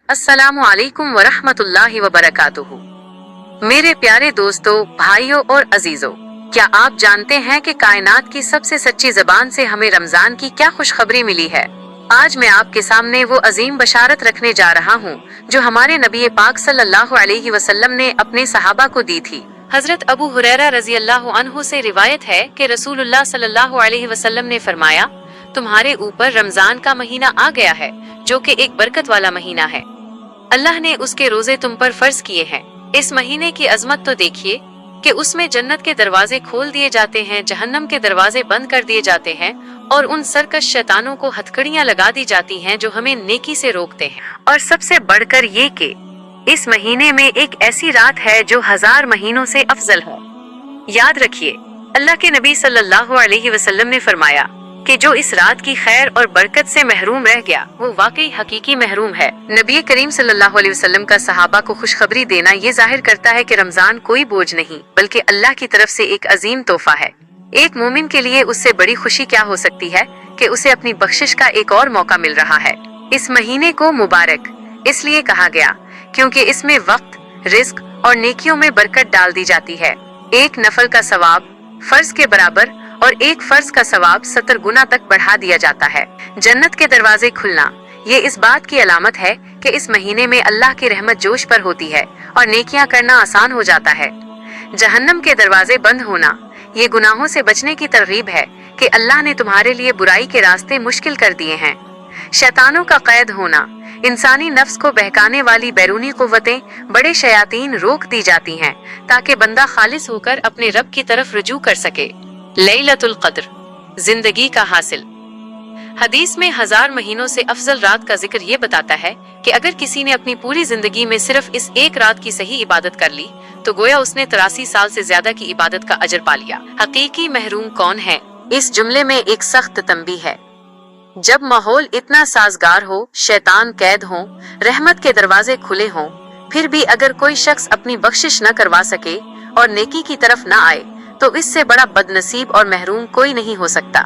अस्सलामु अलैकुम वरहमतुल्लाहि वबरकातुहू। मेरे प्यारे दोस्तों, भाइयों और अजीजों, क्या आप जानते हैं कि कायनात की सबसे सच्ची जबान से हमें रमजान की क्या खुशखबरी मिली है। आज मैं आपके सामने वो अजीम बशारत रखने जा रहा हूँ जो हमारे नबी पाक सल्लल्लाहु अलैहि वसल्लम ने अपने सहाबा को दी थी। हजरत अबू हुरैरा रजी अल्लाह अन्हु से रिवायत है कि रसूलुल्लाह सल्लल्लाहु अलैहि वसल्लम ने फरमाया, तुम्हारे ऊपर रमजान का महीना आ गया है जो कि एक बरकत वाला महीना है। अल्लाह ने उसके रोजे तुम पर फर्ज किए हैं। इस महीने की अजमत तो देखिए कि उसमें जन्नत के दरवाजे खोल दिए जाते हैं, जहन्नम के दरवाजे बंद कर दिए जाते हैं और उन सरकश शैतानों को हथकड़ियां लगा दी जाती हैं जो हमें नेकी से रोकते हैं। और सबसे बढ़कर ये कि इस महीने में एक ऐसी रात है जो 1000 महीनों से अफजल है। याद रखिए, अल्लाह के नबी सल्लल्लाहु अलैहि वसल्लम ने फरमाया कि जो इस रात की खैर और बरकत से महरूम रह गया वो वाकई हकीकी महरूम है। नबी करीम सल्लल्लाहु अलैहि वसल्लम का सहाबा को खुशखबरी देना ये जाहिर करता है कि रमजान कोई बोझ नहीं बल्कि अल्लाह की तरफ से एक अजीम तोहफा है। एक मोमिन के लिए उससे बड़ी खुशी क्या हो सकती है कि उसे अपनी बख्शिश का एक और मौका मिल रहा है। इस महीने को मुबारक इसलिए कहा गया क्योंकि इसमें वक्त, रिस्क और नेकियों में बरकत डाल दी जाती है। एक नफल का सवाब फर्ज के बराबर और एक फर्ज का सवाब 70 गुना तक बढ़ा दिया जाता है। जन्नत के दरवाजे खुलना ये इस बात की अलामत है कि इस महीने में अल्लाह की रहमत जोश पर होती है और नेकियां करना आसान हो जाता है। जहन्नम के दरवाजे बंद होना ये गुनाहों से बचने की तरगीब है कि अल्लाह ने तुम्हारे लिए बुराई के रास्ते मुश्किल कर दिए हैं। शैतानों का कैद होना इंसानी नफ्स को बहकाने वाली बैरूनी कुव्वतें, बड़े शयातीन रोक दी जाती हैं ताकि बंदा खालिस होकर अपने रब की तरफ रुजू कर सके। लैलतुल क़द्र जिंदगी का हासिल। हदीस में 1000 महीनों से अफजल रात का जिक्र ये बताता है कि अगर किसी ने अपनी पूरी जिंदगी में सिर्फ इस एक रात की सही इबादत कर ली तो गोया उसने 83 साल से ज्यादा की इबादत का अजर पा लिया। हकीकी महरूम कौन है? इस जुमले में एक सख्त तंबीह है। जब माहौल इतना साजगार हो, शैतान कैद हो, रहमत के दरवाजे खुले हों, फिर भी अगर कोई शख्स अपनी बख्शिश न करवा सके और नेकी की तरफ न आए तो इससे बड़ा बदनसीब और महरूम कोई नहीं हो सकता।